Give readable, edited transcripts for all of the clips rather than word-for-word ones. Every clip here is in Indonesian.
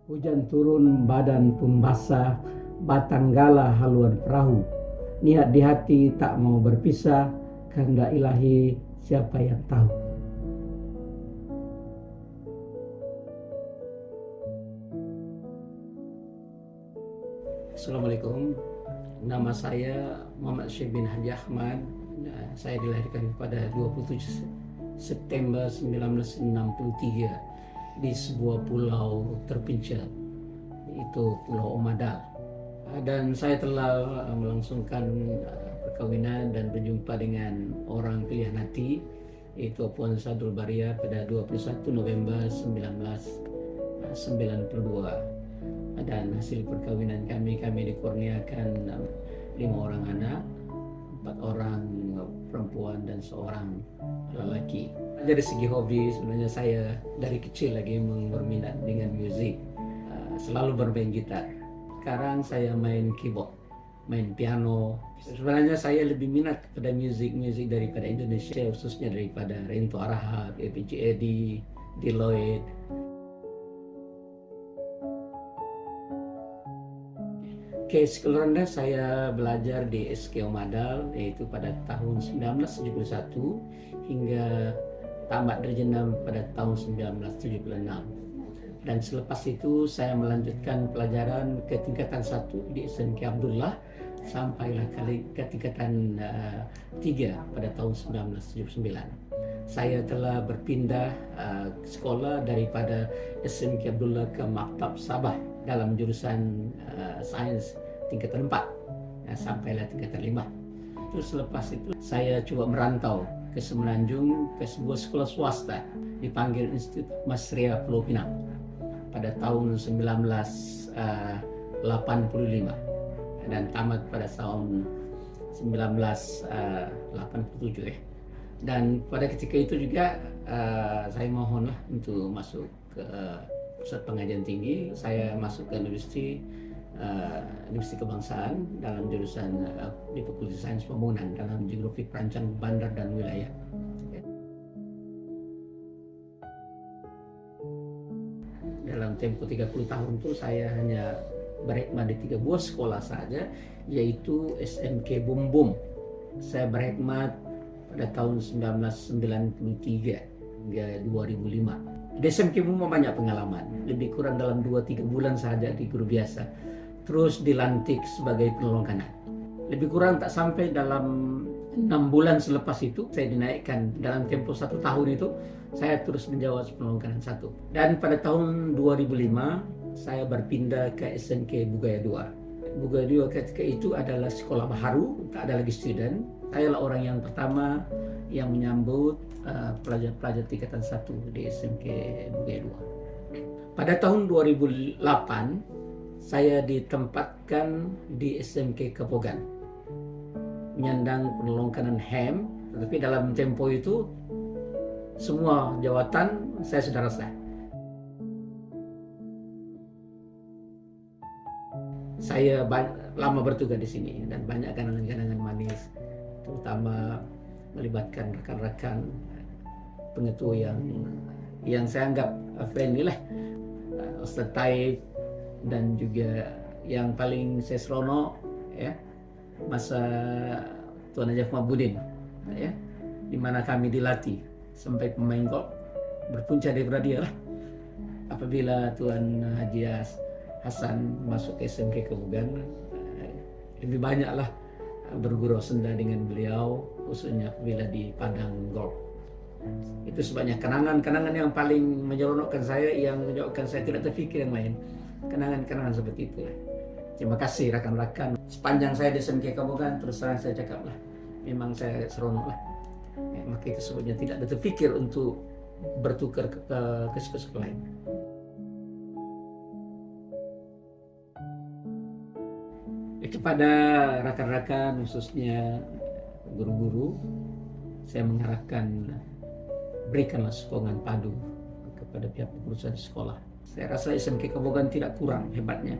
Hujan turun, badan pun basah, batang gala haluan perahu. Niat di hati tak mau berpisah, kehendak ilahi siapa yang tahu. Assalamualaikum, nama saya Muhammad Syekh bin Haji Ahmad. Saya dilahirkan pada 27 September 1963 di sebuah pulau terpencil, yaitu Pulau Omadal. Dan saya telah melangsungkan perkawinan dan berjumpa dengan orang pilihan hati, yaitu Puan Sadul Baria pada 21 November 1992. Dan hasil perkawinan kami dikurniakan 5 orang anak, 4 orang perempuan dan seorang lelaki. Dari segi hobi, sebenarnya saya dari kecil lagi berminat dengan musik, selalu bermain gitar. Sekarang saya main keyboard, main piano. Sebenarnya saya lebih minat kepada musik daripada Indonesia, khususnya daripada Rento Arahab, APJ Eddy, Deloitte. Oke, sekolah rendah saya belajar di SK Omadal, yaitu pada tahun 1971 hingga tamat darjah 6 pada tahun 1976. Dan selepas itu saya melanjutkan pelajaran ke tingkatan 1 di SMK Abdullah sampailah ke tingkatan 3 pada tahun 1979. Saya telah berpindah sekolah daripada SMK Abdullah ke Maktab Sabah dalam jurusan sains tingkatan 4 sampailah tingkatan 5. Terus selepas itu saya coba merantau ke Semenanjung ke sebuah sekolah swasta dipanggil Institut Masria Pulau Pinang pada tahun 1985 dan tamat pada tahun 1987 ya. Dan pada ketika itu juga saya mohonlah untuk masuk ke pusat pengajian tinggi. Saya masuk ke Universiti Kebangsaan dalam jurusan di Fakultas Sains Pembangunan dalam Geografi Perancang Bandar dan Wilayah. Dalam tempo 30 tahun itu saya hanya berkhidmat di 3 buah sekolah saja, yaitu SMK Bum Bum. Saya berkhidmat pada tahun 1993 hingga 2005. Di SMK Bum Bum banyak pengalaman, lebih kurang dalam 2-3 bulan saja di guru biasa. Terus dilantik sebagai penolong kanan. Lebih kurang tak sampai dalam 6 bulan selepas itu saya dinaikkan. Dalam tempo 1 tahun itu saya terus menjawab penolong kanan 1. Dan pada tahun 2005 saya berpindah ke SMK Bugaya 2. Bugaya 2 ketika itu adalah sekolah baru, tak ada lagi student. Saya lah orang yang pertama yang menyambut pelajar-pelajar tingkatan 1 di SMK Bugaya 2. Pada tahun 2008 saya ditempatkan di SMK Kepogan menyandang penolong kanan HEM, tetapi dalam tempo itu semua jawatan saya sudah rasa. Saya lama bertugas di sini dan banyak kenangan-kenangan manis, terutama melibatkan rekan-rekan pengetua yang saya anggap friendly lah, Ustaz Taib, dan juga yang paling saya seronok ya masa Tuan Najaf Mabudin ya, di mana kami dilatih sampai pemain golf berpunca daripada dia lah. Apabila Tuan Haji Hasan masuk ke SMK Kebugan, lebih banyaklah bergurau senda dengan beliau, khususnya apabila di padang golf. Itu sebanyak kenangan-kenangan yang paling menyeronokkan saya, yang menyebabkan saya tidak terfikir yang lain. Kenangan-kenangan seperti itu. Terima kasih rekan-rekan. Sepanjang saya di SMK Kebugan, terus terang saya cakap lah, memang saya seronok lah. Maka itu sebabnya tidak ada terfikir untuk bertukar ke sekolah lain. Kepada rekan-rekan, khususnya guru-guru, saya mengharapkan berikanlah sokongan padu kepada pihak pengurusan sekolah. Saya rasa SMK Kebugan tidak kurang hebatnya.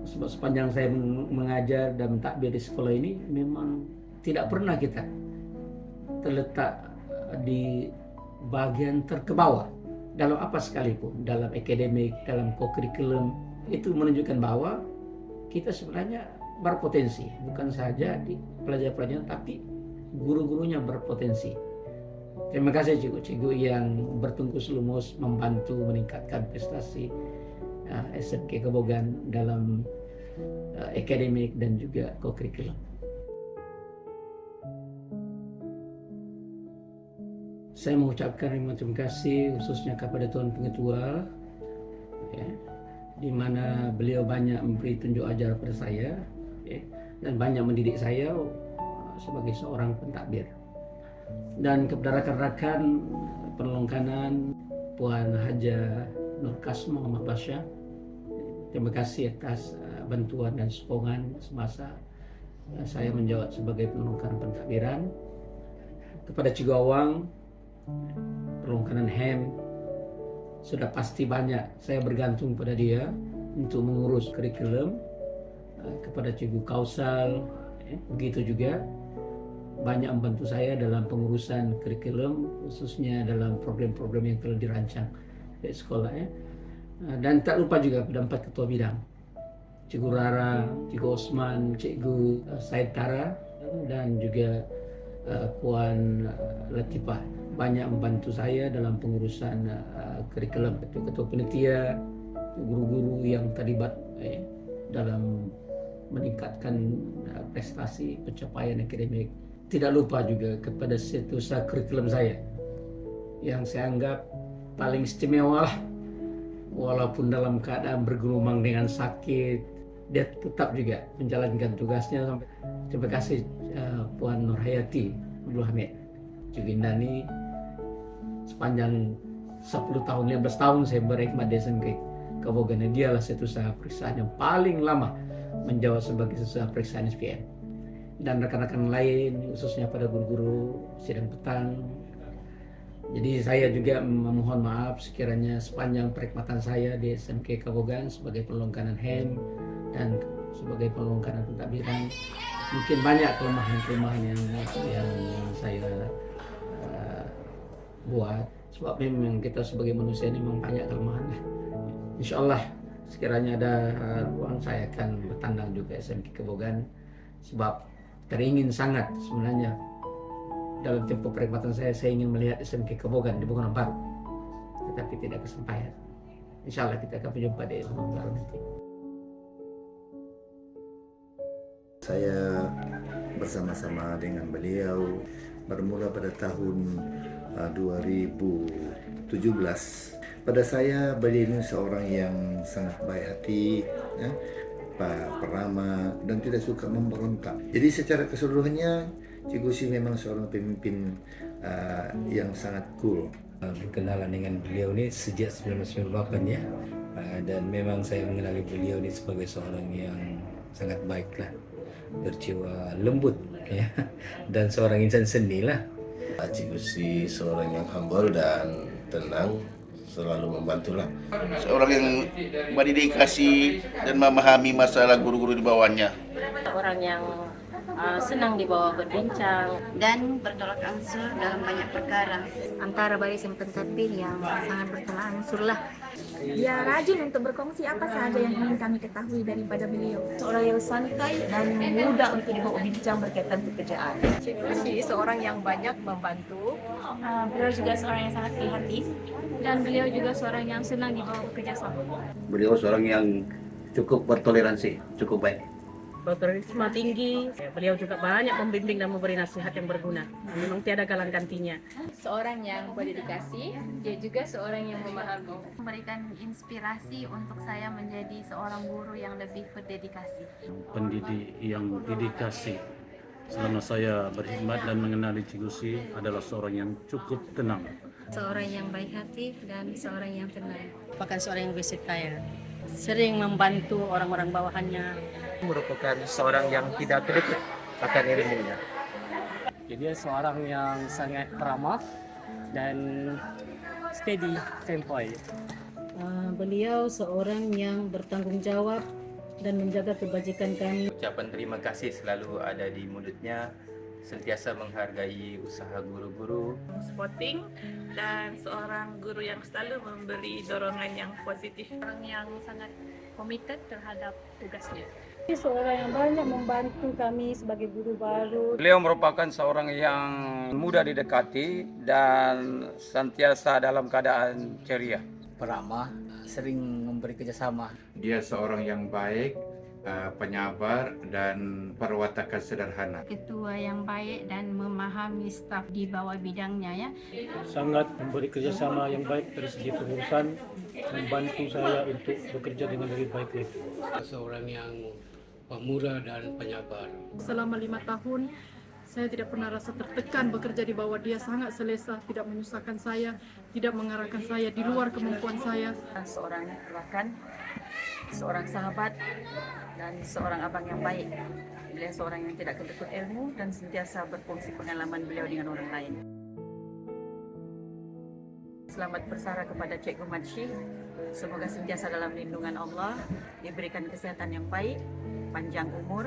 Sebab sepanjang saya mengajar dan mentadbir di sekolah ini, memang tidak pernah kita terletak di bagian terbawah dalam apa sekalipun, dalam akademik, dalam co-curriculum, itu menunjukkan bahwa kita sebenarnya berpotensi, bukan saja di pelajar-pelajar, tapi guru-gurunya berpotensi. Terima kasih cikgu-cikgu yang bertungkus lumus membantu meningkatkan prestasi SMK Kabogan dalam akademik dan juga co-curriculum. Saya mengucapkan terima kasih khususnya kepada Tuan Pengetua, ya, di mana beliau banyak memberi tunjuk ajar pada saya, ya, dan banyak mendidik saya sebagai seorang pentakbir. Dan kepada rakan-rakan penelongkanan Puan Haja Nur Kasmo Muhammad Basya, terima kasih atas bantuan dan sokongan semasa saya menjawab sebagai penelongkanan pentakbiran. Kepada Cikgu Awang, penelongkanan HEM, sudah pasti banyak saya bergantung pada dia untuk mengurus kurikulum. Kepada Cikgu Kausal, begitu juga banyak membantu saya dalam pengurusan kurikulum, khususnya dalam program-program yang telah dirancang di sekolah. Dan tak lupa juga pada 4 ketua bidang, Cikgu Rara, Cikgu Osman, Cikgu Said Tara, dan juga Puan Latifah, banyak membantu saya dalam pengurusan kurikulum. Ketua panitia, guru-guru yang terlibat dalam meningkatkan prestasi pencapaian akademik. Tidak lupa juga kepada setiausaha kurikulum saya yang saya anggap paling istimewa lah. Walaupun dalam keadaan bergelumang dengan sakit, dia tetap juga menjalankan tugasnya. Terima kasih Puan Nurhayati Abdul Hamid, Cikgu Indani. Sepanjang 10 tahun, 15 tahun saya berkhidmat di SMK Kabogan, dialah setiausaha periksaan yang paling lama menjawab sebagai setiausaha periksaan SPM. Dan rekan-rekan lain, khususnya pada guru-guru sidang petang. Jadi saya juga memohon maaf sekiranya sepanjang perkhidmatan saya di SMK Kabogan sebagai penelongkanan HEM dan sebagai penelongkanan pentadbiran, mungkin banyak kelemahan-kelemahan yang saya buat, sebab memang kita sebagai manusia ini memang banyak kelemahan. Insya Allah sekiranya ada ruang, saya akan bertandang juga SMK Kabogan, sebab teringin sangat sebenarnya dalam tempo perkhidmatan saya ingin melihat SMK Kabogan di bangunan baru, tetapi tidak kesampaian. Insya Allah kita akan berjumpa di bangunan baru nanti. Saya bersama-sama dengan beliau bermula pada tahun 2017. Pada saya, beliau ini seorang yang sangat baik hati, ya, peramah, dan tidak suka memberontak. Jadi secara keseluruhannya, Cikgu Si memang seorang pemimpin yang sangat cool. Berkenalan dengan beliau ini sejak 1998 ya, dan memang saya mengenali beliau ini sebagai seorang yang sangat baiklah, berjiwa lembut ya, dan seorang insan seni lah. Cikgu Si seorang yang humble dan tenang, selalu membantulah. Seorang yang berdedikasi dan memahami masalah guru-guru di bawahnya. Orang yang senang dibawa berbincang dan bertolak ansur dalam banyak perkara. Antara barisan pentadbir yang sangat bertolak ansur lah. Dia rajin untuk berkongsi apa saja yang ingin kami ketahui daripada beliau. Seorang yang santai dan mudah untuk dibawa bincang berkaitan pekerjaan. Cikgu Si seorang yang banyak membantu. Beliau juga seorang yang sangat kreatif dan beliau juga seorang yang senang dibawa bekerja sama. Beliau seorang yang cukup bertoleransi, cukup baik. Berkarisma tinggi. Beliau juga banyak membimbing dan memberi nasihat yang berguna. Memang tiada galang gantinya. Seorang yang berdedikasi, dia juga seorang yang memahami. Memberikan inspirasi untuk saya menjadi seorang guru yang lebih berdedikasi. Pendidik yang dedikasi. Selama saya berkhidmat dan mengenali Cikgu Si adalah seorang yang cukup tenang. Seorang yang baik hati dan seorang yang tenang. bahkan seorang yang gesit kaya, sering membantu orang-orang bawahannya. Merupakan seorang yang tidak terikut akan ilmunya. Jadi dia seorang yang sangat ramah dan steady tempoy. Beliau seorang yang bertanggung jawab dan menjaga kebajikan kami. Ucapan terima kasih selalu ada di mulutnya sentiasa menghargai usaha guru-guru. Sporting dan seorang guru yang selalu memberi dorongan yang positif. Orang yang sangat komited terhadap tugasnya. Seorang yang banyak membantu kami sebagai guru baru. Beliau merupakan seorang yang mudah didekati dan senantiasa dalam keadaan ceria. Peramah, sering memberi kerjasama. Dia seorang yang baik, penyabar dan perwatakan sederhana. Ketua yang baik dan memahami staf di bawah bidangnya ya. Sangat memberi kerjasama yang baik dari segi pengurusan, membantu saya untuk bekerja dengan lebih baik lagi. Seorang yang pemurah dan penyabar. Selama 5 tahun, saya tidak pernah rasa tertekan bekerja di bawah dia, sangat selesa, tidak menyusahkan saya, tidak mengarahkan saya di luar kemampuan saya. Seorang rakan, seorang sahabat, dan seorang abang yang baik. Beliau seorang yang tidak ketekut ilmu dan sentiasa berkongsi pengalaman beliau dengan orang lain. Selamat bersara kepada Cikgu Madsyi. Semoga sentiasa dalam lindungan Allah, diberikan kesehatan yang baik, panjang umur,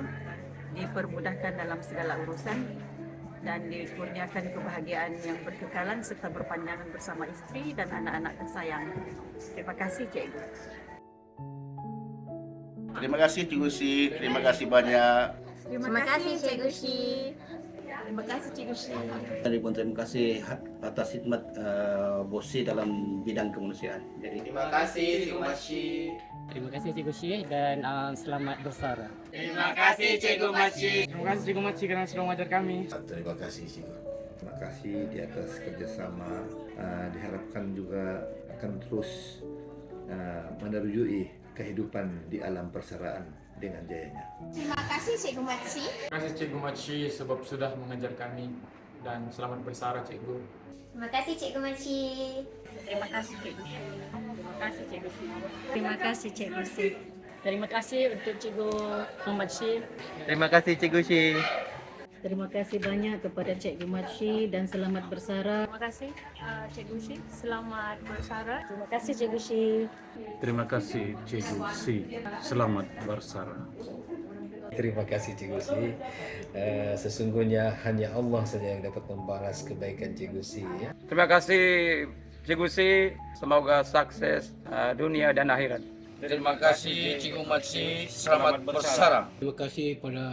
dipermudahkan dalam segala urusan, dan dikurniakan kebahagiaan yang berkekalan serta berpanjangan bersama istri dan anak-anak tersayang. Terima kasih Cikgu. Terima kasih Cikgu Si, terima kasih banyak. Terima kasih Cikgu Si. Terima kasih Cikgu Si. Terima kasih atas khidmat Bosi dalam bidang kemanusiaan. Terima kasih Cikgu Madsyi. Terima kasih Cikgu Syih dan selamat bersara. Terima kasih Cikgu Madsyi. Terima kasih Cikgu Madsyi karena sudah mengajar kami. Terima kasih Cikgu. Terima kasih di atas kerjasama. Diharapkan juga akan terus menerjui kehidupan di alam persaraan dengan jayanya. Terima kasih Cikgu Madsyi. Terima kasih Cikgu Madsyi sebab sudah mengajar kami dan selamat bersara Cikgu. Terima kasih Cikgu Madsyi. Terima kasih Cikgu Si. Terima kasih Cikgu Si. Terima kasih Cikgu Si. Terima kasih untuk Cikgu Madsyi. Terima kasih Cikgu Syih. Terima kasih banyak kepada Cikgu Madsyi dan selamat bersara. Terima kasih Cikgu Si. Selamat bersara. Terima kasih Cikgu Si. Terima kasih Cikgu Si, selamat bersara. Terima kasih Cikgu Si. Sesungguhnya hanya Allah saja yang dapat membalas kebaikan Cikgu Si. Ya. Terima kasih Cikgu Si. Semoga sukses dunia dan akhirat. Terima kasih Cikgu Madsyi. Selamat bersara. Terima kasih pada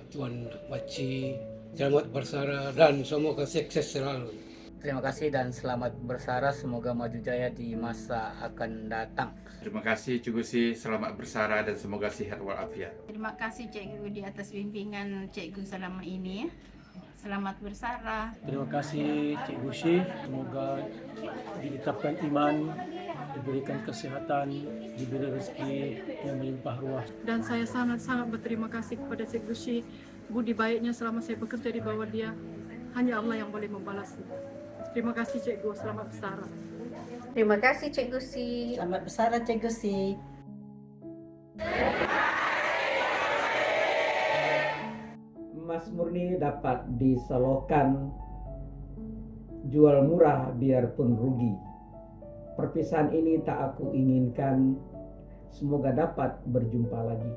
Tuan Madsyi. Selamat bersara dan semoga sukses selalu. Terima kasih dan selamat bersara. Semoga maju jaya di masa akan datang. Terima kasih Cikgu Si, selamat bersara dan semoga sehat walafiat. Terima kasih Cikgu di atas bimbingan Cikgu selama ini. Selamat bersara. Terima kasih Cikgu Syih, semoga ditetapkan iman, diberikan kesehatan, diberi rezeki yang melimpah ruah. Dan saya sangat-sangat berterima kasih kepada Cikgu Syih. Budi baiknya selama saya bekerja di bawah dia, hanya Allah yang boleh membalasnya. Terima kasih Cikgu, selamat bersara. Terima kasih Cikgu Si. Selamat bersara Cikgu Si. Emas murni dapat disolokan, jual murah biarpun rugi. Perpisahan ini tak aku inginkan, semoga dapat berjumpa lagi.